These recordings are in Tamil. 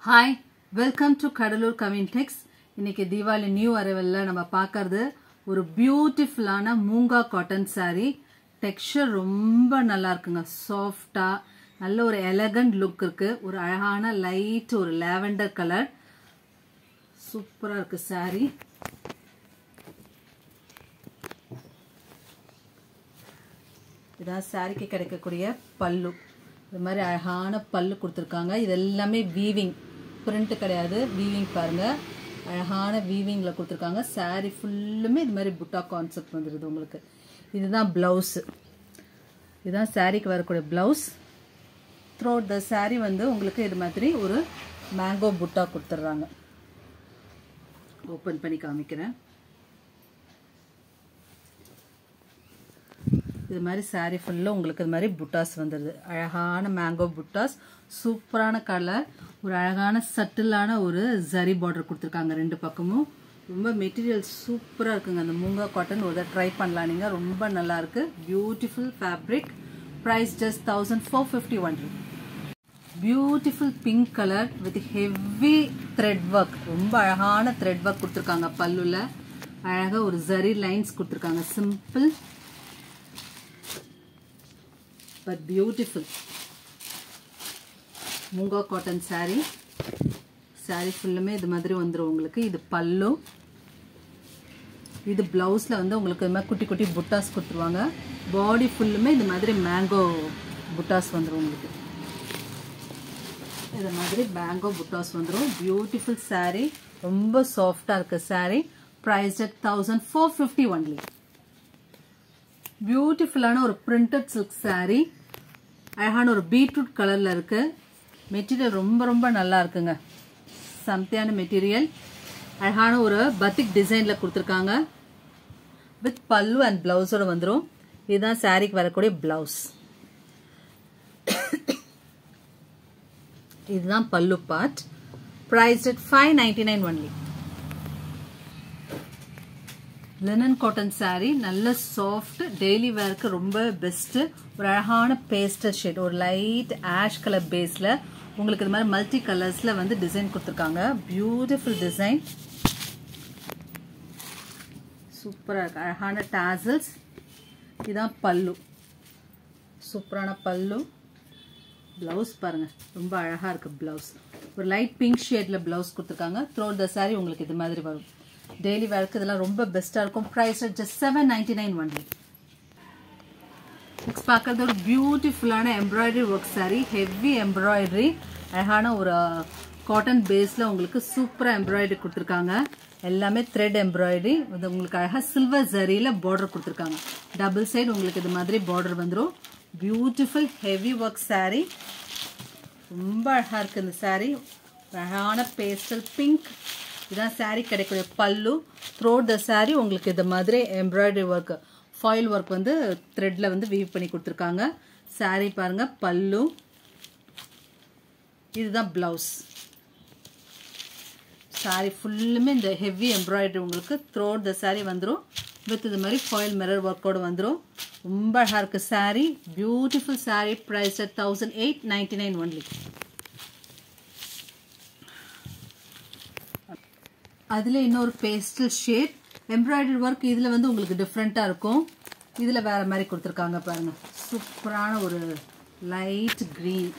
Hi, welcome to Kadalur Kavintex. இன்னைக்கு தீபாவளி நியூ அரைவல்ல நம்ம பார்க்கிறது ஒரு பியூட்டிஃபுல்லான மூங்கா காட்டன் saree. டெக்ஸ்சர் ரொம்ப நல்லா இருக்குங்க. சாஃப்ட்டா நல்ல ஒரு எலகண்ட் லுக் இருக்கு. ஒரு அழகான லைட் ஒரு லாவெண்டர் கலர். சூப்பரா இருக்கு saree. இதான் சாரிக்கு கிடைக்கக்கூடிய பல்லு. இது மாதிரி அழகான பல்லு கொடுத்துருக்காங்க. இது எல்லாமே வீவிங், பிரிண்ட் கிடையாது, வீவிங் பாருங்க. அழகான வீவிங்ல கொடுத்துருக்காங்க. சாரி ஃபுல்லுமே இது மாதிரி புட்டா கான்செப்ட் வந்துடுது உங்களுக்கு. இதுதான் பிளவுஸ். இதுதான் சாரிக்கு வரக்கூடிய பிளவுஸ். த்ரோட் த சாரி வந்து உங்களுக்கு இது மாதிரி ஒரு மேங்கோ புட்டா கொடுத்துட்றாங்க. ஓப்பன் பண்ணி காமிக்கிறேன். இது மாதிரி சாரி ஃபுல்லாக உங்களுக்கு இது மாதிரி புட்டாஸ் வந்துடுது. அழகான மேங்கோ புட்டாஸ், சூப்பரான கலர், ஒரு அழகான சட்டிலான ஒரு ஜரி பார்டர் கொடுத்துருக்காங்க ரெண்டு பக்கமும். ரொம்ப மெட்டீரியல் சூப்பராக இருக்குங்க. அந்த மூங்கா காட்டன் ஒரு ட்ரை பண்ணலாம் நீங்கள், ரொம்ப நல்லா இருக்கு. Beautiful fabric. Price just 1451. Beautiful pink colour with heavy thread work. ரொம்ப அழகான த்ரெட் ஒர்க் கொடுத்துருக்காங்க. பல்லுல அழகாக ஒரு ஜரி லைன்ஸ் கொடுத்துருக்காங்க. Simple but beautiful moonga cotton saree. saree ஃபுல்லுமே இது மாதிரி வந்துடும் உங்களுக்கு. இது பல்லு. இது பிளவுஸ்ல வந்து உங்களுக்கு இது மாதிரி குட்டி குட்டி புட்டாஸ் கொடுத்துருவாங்க. பாடி ஃபுல்லுமே இது மாதிரி மேங்கோ புட்டாஸ் வந்துடும் உங்களுக்கு. இது மாதிரி மேங்கோ புட்டாஸ் வந்துடும். பியூட்டிஃபுல் saree, ரொம்ப சாஃப்டா இருக்கு saree. priced at 1450 only. பியூட்டிஃபுல்லான ஒரு பிரிண்டட் சில்க் சாரி. அழகான ஒரு பீட்ரூட் கலர்ல இருக்கு. மெட்டீரியல் ரொம்ப ரொம்ப நல்லா இருக்குங்க. சம்தியான மெட்டீரியல். அழகான ஒரு பத்திக் டிசைன்ல கொடுத்துருக்காங்க. வித் பல்லு அண்ட் பிளவுஸோட வந்துடும். இதுதான் சாரிக்கு வரக்கூடிய பிளவுஸ். இதுதான் பல்லு part. priced at 599 only. Linen cotton sorry, நல்ல சாஃப்ட், டெய்லி வேருக்கு ரொம்ப பெஸ்ட். ஒரு அழகான பேஸ்டல் ஷேட், ஒரு லைட் ஆஷ் கலர் பேஸ்ல உங்களுக்கு இது மாதிரி மல்டி கலர்ஸ்ல வந்து டிசைன் கொடுத்துருக்காங்க. பியூட்டிஃபுல் டிசைன், சூப்பரா இருக்கு. அழகான டாசல்ஸ். இதுதான் பல்லு, சூப்பரான பல்லு. பிளவுஸ் பாருங்க, ரொம்ப அழகா இருக்கு பிளவுஸ். ஒரு லைட் பிங்க் ஷேட்ல பிளவுஸ் கொடுத்துருக்காங்க. த்ரோட் த சாரி உங்களுக்கு இது மாதிரி வரும். டெய்லி வேர்க்கு இதெல்லாம் ரொம்ப பெஸ்டா இருக்கும். Price just 799 only. நெக்ஸ்ட் பார்க்கறது ஒரு பியூட்டிஃபுல்லான embroidery work sorry. Heavy embroidery, அழகான ஒரு காட்டன் பேஸ்ல உங்களுக்கு சூப்பரா எம்ப்ராய்டரி கொடுத்துருக்காங்க. எல்லாமே த்ரெட் எம்ப்ராய்டரி. உங்களுக்கு அழகா சில்வர் ஜரியில பார்டர் கொடுத்துருக்காங்க. டபுள் சைடு உங்களுக்கு இது மாதிரி பார்டர் வந்துடும். Beautiful heavy work sorry. ரொம்ப அழகா இருக்கு இந்த சாரி. அழகான பேஸ்டல் பிங்க். இதான் சாரி கிடைக்கக்கூடிய பல்லு. த்ரோட் த சாரி உங்களுக்கு இது மாதிரி எம்ப்ராய்டரி ஒர்க், ஃபாயில் ஒர்க் வந்து த்ரெட்ல வந்து வீவ் பண்ணி கொடுத்துருக்காங்க. சாரி பாருங்க, பல்லு. இதுதான் பிளவுஸ். சாரி ஃபுல்லுமே இந்த ஹெவி எம்ப்ராய்டரி உங்களுக்கு த்ரோட் த சாரி வந்துடும். வித் இது மாதிரி ஃபாயில் மிரர் ஒர்க்கோட வந்துடும். ரொம்ப அழகா இருக்கு sari. Beautiful sari. Price at 1899 only. அதுல இன்னொரு பேஸ்டல் ஷேட் எம்ப்ராய்டரி ஒர்க். இதுல வந்து உங்களுக்கு டிஃப்ரெண்டா இருக்கும். இதுல வேற மாதிரி கொடுத்துருக்காங்க பாருங்க. சூப்பரான ஒரு லைட் கிரீன்.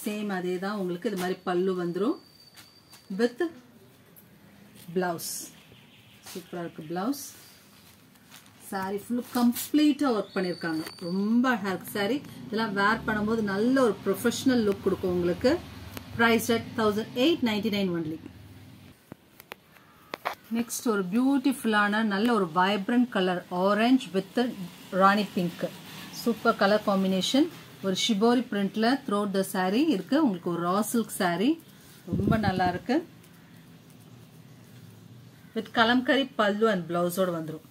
சேம் அதே தான் உங்களுக்கு இது மாதிரி பல்லு வந்துடும். With blouse. சூப்பரா இருக்கு பிளவுஸ். சாரி ஃபுல்லு கம்ப்ளீட்டா ஒர்க் பண்ணிருக்காங்க. ரொம்ப அழகா இருக்கு சாரி. இதெல்லாம் வேர் பண்ணும்போது நல்ல ஒரு ப்ரொஃபஷனல் லுக் கொடுக்கும் உங்களுக்கு. Priced at 1899 only. Next ஒரு பியூட்டிஃபுல்லான நல்ல ஒரு vibrant colour orange with Rani pink. Super colour combination. ஒரு ஷிபோரி பிரிண்ட்ல த்ரோட் த சாரி இருக்கு. உங்களுக்கு ஒரு ரா சில்க் சாரி. ரொம்ப நல்லா இருக்கு. வித் கலம்கரி பல்லு அண்ட் பிளவுஸோட வந்துடும்.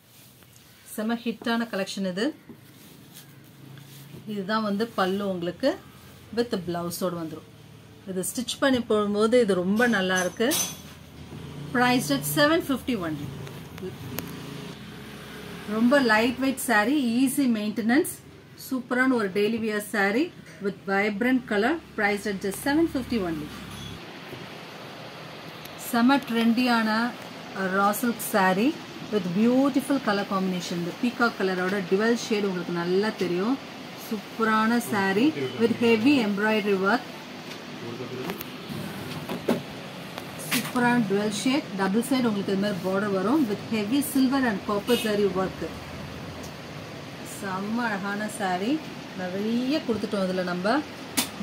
செம ஹிட்டான கலெக்ஷன் இது. இதுதான் வந்து பல்லு உங்களுக்கு வித் பிளவுஸோட வந்துடும். இது ஸ்டிச் பண்ணி போடும்போது இது ரொம்ப நல்லா இருக்கு. priced at 750 only. ரொம்ப light wait sorry, easy maintenance, சூப்பரான ஒரு daily wear sorry. with vibrant color, priced at just 750 only. Summer trendy ana raw silk saree with beautiful color combination. The peacock color oda dual shade ungalku nalla theriyum. Superana saree with heavy embroidery work. Superana dual shade, double side உங்களுக்கு இந்த மாதிரி border வரும் with heavy silver and copper zari work. செம்ம அழகான saree நிறைய கொடுத்துட்டோம் இதுல நம்ம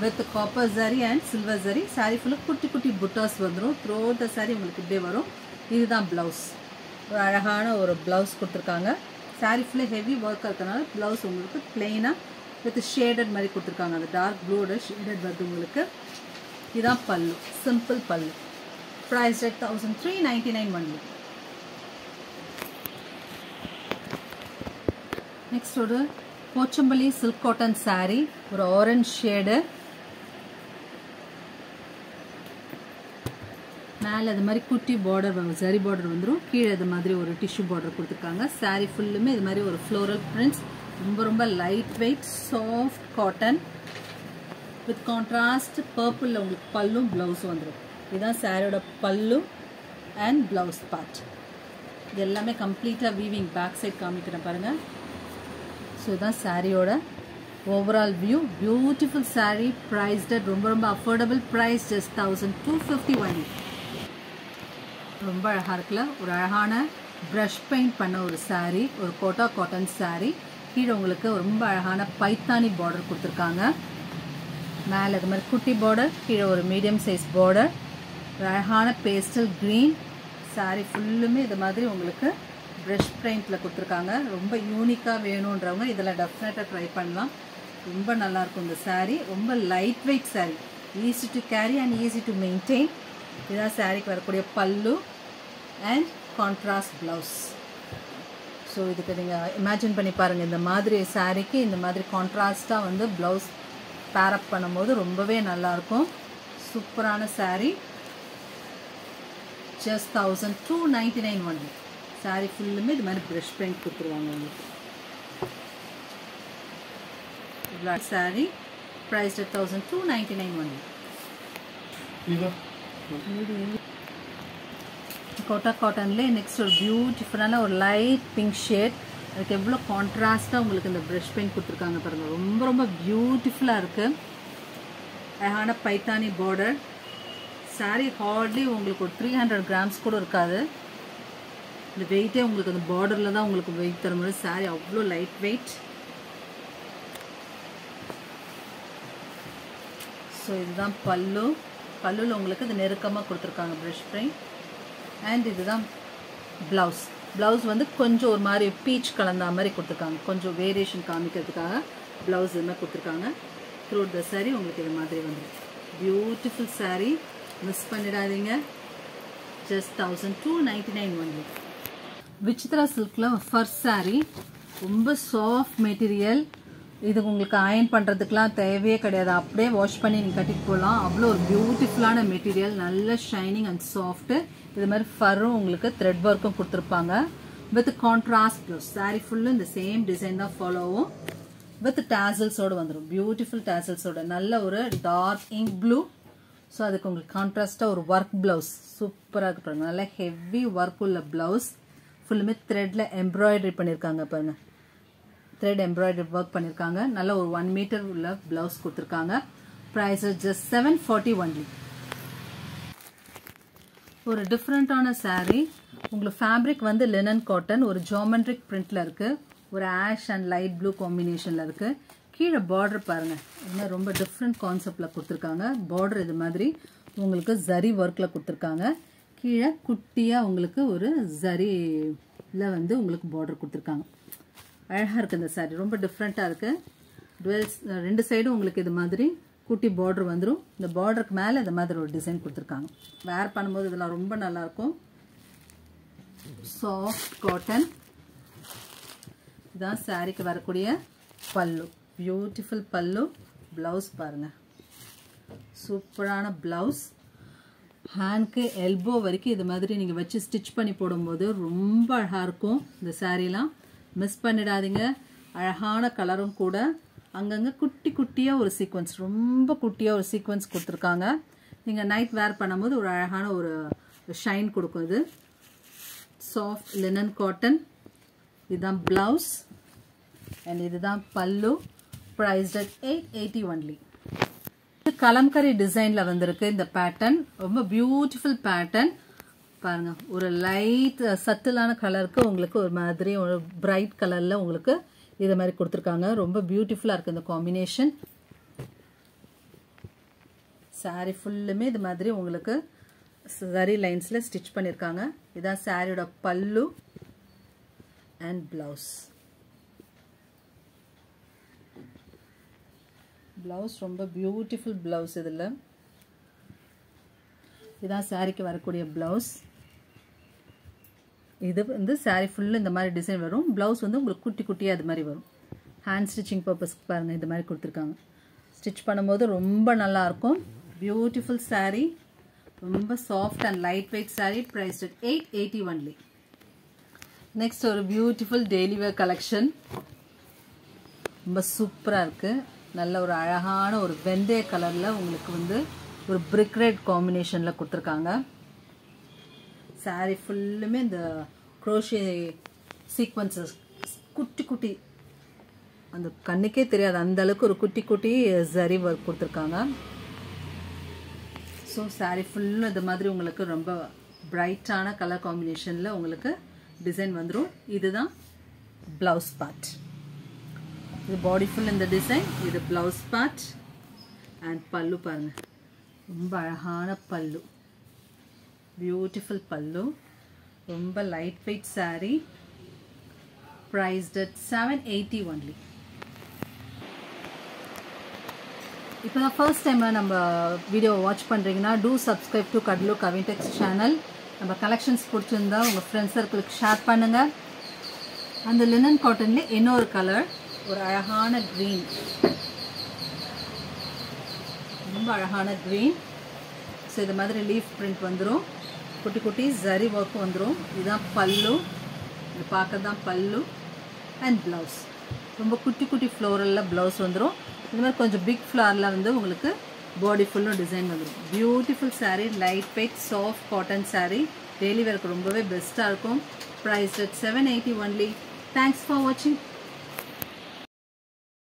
with copper zari and silver zari. saree full குட்டி குட்டி buttas வந்துரும். throughout the saree உங்களுக்கு இப்படியே வரும். இதுதான் blouse. ஒரு அழகான ஒரு blouse கொடுத்திருக்காங்க. saree full heavy work இருக்கனால blouse உங்களுக்கு plain with shaded மாதிரி கொடுத்திருக்காங்க. அந்த dark blue ஓட shaded வருது உங்களுக்கு. இதான் பல்லு, simple பல்லு. Priced at 1399 only. Next ஒரு போச்சம்பள்ளி silk cotton saree, ஒரு orange shade. மேல இது மாதிரி குட்டி border வரும், zari border வந்துரும். கீழ இது மாதிரி ஒரு tissue border கொடுத்திருக்காங்க. saree ஃபுல்லுமே இது மாதிரி ஒரு floral prints. ரொம்ப light weight soft cotton with contrast purple உங்களுக்கு பல்லும் blouse வந்துரும். இதான் சாரியோட பல்லு and blouse part. இது எல்லாமே கம்ப்ளீட்டா வீவிங் பேக் சைடு காமிக்கிறேன் பாருங்க. ஸோ இதான் சாரியோட overall view. Beautiful sorry, priced at ரொம்ப அஃபோர்டபுள் ப்ரைஸ், just 1250 only. ரொம்ப அழகா இருக்குல்ல, ஒரு அழகான ப்ரஷ் பெயிண்ட் பண்ண ஒரு சாரி, ஒரு கோட்டா காட்டன் சாரி. கீழே உங்களுக்கு ரொம்ப அழகான பைத்தானி பார்டர் கொடுத்துருக்காங்க. மேலே இது மாதிரி குட்டி பார்டர், கீழே ஒரு மீடியம் சைஸ் பார்டர். அழகான பேஸ்டல் க்ரீன் saree ஃபுல்லுமே இது மாதிரி உங்களுக்கு ப்ரஷ் பெயிண்டில் கொடுத்துருக்காங்க. ரொம்ப யூனிக்காக வேணுன்றவங்க இதில் டெஃபினட்டாக ட்ரை பண்ணலாம். ரொம்ப நல்லாயிருக்கும் இந்த saree. ரொம்ப light wait saree, easy to carry and easy to maintain. இதுதான் சாரிக்கு வரக்கூடிய பல்லு அண்ட் கான்ட்ராஸ்ட் ப்ளவுஸ். ஸோ இதுக்கு நீங்கள் இமேஜின் பண்ணி பாருங்கள், இந்த மாதிரி சாரீக்கு இந்த மாதிரி கான்ட்ராஸ்ட்டாக வந்து ப்ளவுஸ் பேரப் பண்ணும்போது ரொம்பவே நல்லாயிருக்கும். சூப்பரான saree, just 1299 only. saree ஃபுல்லுமே இது மாதிரி ப்ரஷ் பெயிண்ட் கொடுத்துருவாங்க உங்களுக்கு. saree priced at 1299 only. Kota காட்டன்ல நெக்ஸ்ட் ஒரு பியூட்டிஃபுல்லான ஒரு லைட் பிங்க் ஷேட். அதுக்கு எவ்வளோ கான்ட்ராஸ்டாக உங்களுக்கு இந்த ப்ரஷ் பெயிண்ட் கொடுத்துருக்காங்க பாருங்கள். ரொம்ப பியூட்டிஃபுல்லாக இருக்குது. அழகான பைத்தானி பார்டர். saree ஹார்ட்லி உங்களுக்கு ஒரு 300 grams கூட இருக்காது. இந்த வெயிட்டே உங்களுக்கு அந்த பார்டரில் தான் உங்களுக்கு வெயிட் தர முடியும். saree அவ்வளோ லைட் வெயிட். ஸோ இதுதான் பல்லு. பல்லுவில் உங்களுக்கு இது நெருக்கமாக கொடுத்துருக்காங்க ப்ரஷ் பெயிண்ட். அண்ட் இதுதான் ப்ளவுஸ். ப்ளவுஸ் வந்து கொஞ்சம் ஒரு மாதிரி பீச் கலந்த மாதிரி கொடுத்துருக்காங்க. கொஞ்சம் வேரியேஷன் காமிக்கிறதுக்காக ப்ளவுஸ் இது மாதிரி கொடுத்துருக்காங்க. த்ரூ த saree உங்களுக்கு இது மாதிரி வந்து பியூட்டிஃபுல் saree. மிஸ் பண்ணிடாதீங்க. just 1299 only. விசித்ரா சில்க்ல ஃபர்ஸ்ட் saree, ரொம்ப சாஃப்ட் மெட்டீரியல். இது உங்களுக்கு அயன் பண்ணுறதுக்குலாம் தேவையே கிடையாது. அப்படியே வாஷ் பண்ணி நீங்கள் கட்டிட்டு போகலாம். அவ்வளோ ஒரு பியூட்டிஃபுல்லான மெட்டீரியல், நல்ல ஷைனிங் அண்ட் சாஃப்ட்டு. இது மாதிரி ஃபர்ரும் உங்களுக்கு த்ரெட் ஒர்க்கும் கொடுத்துருப்பாங்க வித் கான்ட்ராஸ்ட் ப்ளவுஸ். saree ஃபுல்லும் இந்த சேம் டிசைன் தான் ஃபாலோவும் வித் டேசல்ஸோடு வந்துடும். பியூட்டிஃபுல் டேசல்ஸோட நல்ல ஒரு டார்க் இங்க் ப்ளூ. ஸோ அதுக்கு உங்களுக்கு கான்ட்ராஸ்டாக ஒரு ஒர்க் ப்ளவுஸ் சூப்பராக இருக்கு பாருங்க. நல்லா ஹெவி ஒர்க் உள்ள ப்ளவுஸ். ஃபுல்லுமே த்ரெட்டில் எம்ப்ராய்டரி பண்ணியிருக்காங்க பாருங்க. த்ரெட் எம்ப்ராய்டரி ஒர்க் பண்ணியிருக்காங்க. நல்ல ஒரு 1 meter உள்ள ப்ளவுஸ் கொடுத்துருக்காங்க. Price just 740 only. ஒரு டிஃப்ரெண்ட்டான saree. உங்களுக்கு ஃபேப்ரிக் வந்து லினன் காட்டன், ஒரு ஜியோமெட்ரிக் பிரிண்ட்ல இருக்கு. ஒரு ஆஷ் அண்ட் லைட் ப்ளூ காம்பினேஷன்ல இருக்கு. கீழே பார்டர் பாருங்க, இது ரொம்ப டிஃப்ரெண்ட் கான்செப்ட்ல கொடுத்துருக்காங்க. பார்டர் இது மாதிரி உங்களுக்கு ஜரி ஒர்க்ல கொடுத்துருக்காங்க. கீழே குட்டியா உங்களுக்கு ஒரு ஜரில வந்து உங்களுக்கு பார்டர் கொடுத்துருக்காங்க. அழகா இருக்கு இந்த saree. ரொம்ப டிஃப்ரெண்டா இருக்கு. ரெண்டு சைடும் உங்களுக்கு இது மாதிரி குட்டி பார்டர் வந்துடும். இந்த பார்டருக்கு மேலே இந்த மாதிரி ஒரு டிசைன் கொடுத்துருக்காங்க. வேர் பண்ணும்போது இதெல்லாம் ரொம்ப நல்லா இருக்கும். Soft cotton. இதான் சாரிக்கு வரக்கூடிய பல்லு. பியூட்டிஃபுல் பல்லு. ப்ளவுஸ் பாருங்க, சூப்பரான ப்ளவுஸ். ஹேண்ட்க்கு எல்போ வரைக்கும் இது மாதிரி நீங்கள் வச்சு ஸ்டிச் பண்ணி போடும்போது ரொம்ப அழகாக இருக்கும் இந்த சாரீலாம். மிஸ் பண்ணிடாதீங்க. அழகான கலரும் கூட. அங்கங்கே குட்டி குட்டியாக ஒரு சீக்வன்ஸ், ரொம்ப குட்டியாக ஒரு சீக்வன்ஸ் கொடுத்துருக்காங்க. நீங்கள் நைட் வேர் பண்ணும்போது ஒரு அழகான ஒரு ஷைன் கொடுக்கும். இது சாஃப்ட் லினன் காட்டன். இதுதான் ப்ளவுஸ் அண்ட் இதுதான் பல்லு. Prized at 880 only. இது கலம்கரி டிசைனில் வந்திருக்கு இந்த பேட்டர்ன். ரொம்ப பியூட்டிஃபுல் பேட்டர்ன் பாருங்க. ஒரு லைட் சட்டிலான கலருக்கு உங்களுக்கு ஒரு மாதிரி ஒரு பிரைட் கலரில் உங்களுக்கு இது மாதிரி கொடுத்துருக்காங்க. ரொம்ப பியூட்டிஃபுல்லாக இருக்குது இந்த காம்பினேஷன். சாரீ ஃபுல்லுமே இது மாதிரி உங்களுக்கு சரி லைன்ஸில் ஸ்டிச் பண்ணியிருக்காங்க. இதான் சாரியோட பல்லு அண்ட் ப்ளவுஸ். ப்ளவுஸ் ரொம்ப பியூட்டிஃபுல் ப்ளவுஸ். இதில் இதான் சாரிக்கு வரக்கூடிய ப்ளவுஸ். இது வந்து சாரீ ஃபுல்லு இந்த மாதிரி டிசைன் வரும். ப்ளவுஸ் வந்து உங்களுக்கு குட்டி குட்டியாக அது மாதிரி வரும். ஹேண்ட் ஸ்டிச்சிங் பர்பஸ்க்கு பாருங்கள் இந்த மாதிரி கொடுத்துருக்காங்க. ஸ்டிச் பண்ணும்போது ரொம்ப நல்லாயிருக்கும். பியூட்டிஃபுல் சாரீ, ரொம்ப soft and light weight sari. Price at 880 only. Next ஒரு பியூட்டிஃபுல் டெய்லி வேர் கலெக்ஷன். ரொம்ப சூப்பராக இருக்குது. நல்ல ஒரு அழகான ஒரு வெந்தய கலரில் உங்களுக்கு வந்து ஒரு பிரிக் ரெட் காம்பினேஷனில் கொடுத்துருக்காங்க. சாரீ ஃபுல்லுமே இந்த க்ரோஷே சீக்வன்சஸ் குட்டி குட்டி, அந்த கண்ணுக்கே தெரியாது அந்த அளவுக்கு ஒரு குட்டி குட்டி ஜரி ஒர்க் கொடுத்துருக்காங்க. ஸோ சாரீ ஃபுல்லும் இது மாதிரி உங்களுக்கு ரொம்ப பிரைட்டான கலர் காம்பினேஷனில் உங்களுக்கு டிசைன் வந்துடும். இதுதான் ப்ளவுஸ் பார்ட். இது பாடி ஃபுல் இந்த டிசைன். இது ப்ளவுஸ் பார்ட் அண்ட் பல்லு பாருங்கள். ரொம்ப அழகான பல்லு, பியூட்டிஃபுல் பல்லு. ரொம்ப light wait sari. Priced at 780 only. இப்போ தான் ஃபர்ஸ்ட் டைம் நம்ம வீடியோவை வாட்ச் பண்ணுறீங்கன்னா do subscribe to Cuddalore Kavintex channel. நம்ம கலெக்ஷன்ஸ் பிடிச்சிருந்தா உங்கள் ஃப்ரெண்ட்ஸ் சர்க்கிளுக்கு ஷேர் பண்ணுங்கள். அந்த லினன் காட்டன்லேயே இன்னொரு கலர், ஒரு அழகான க்ரீன், ரொம்ப அழகான க்ரீன். ஸோ இது மாதிரி லீஃப் பிரிண்ட் வந்துடும். குட்டி குட்டி ஜரி ஒர்க் வந்துடும். இதுதான் பல்லு. இது பார்க்க தான் பல்லு அண்ட் ப்ளவுஸ். ரொம்ப குட்டி குட்டி ஃப்ளோரலில் ப்ளவுஸ் வந்துடும். இது மாதிரி கொஞ்சம் பிக் ஃப்ளாரில் வந்து உங்களுக்கு பாடி ஃபுல்லும் டிசைன் வந்துடும். Beautiful sari, light weight soft cotton sari. Daily வேருக்கு ரொம்பவே பெஸ்ட்டாக இருக்கும். Price at 780 only. Thanks for வாட்சிங்.